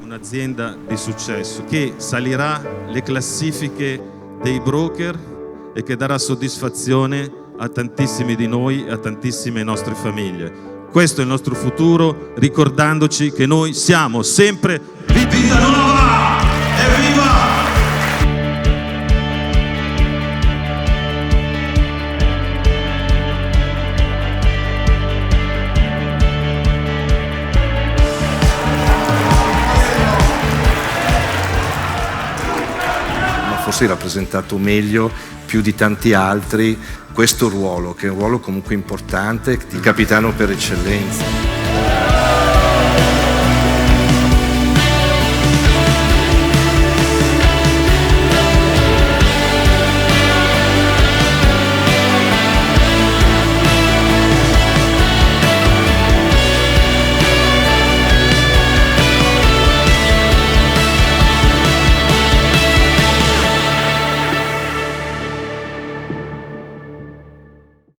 un'azienda di successo che salirà le classifiche dei broker e che darà soddisfazione a tantissimi di noi e a tantissime nostre famiglie. Questo è il nostro futuro, ricordandoci che noi siamo sempre Vita Nuova! Evviva! Forse hai rappresentato meglio, più di tanti altri, questo ruolo, che è un ruolo comunque importante, di capitano per eccellenza.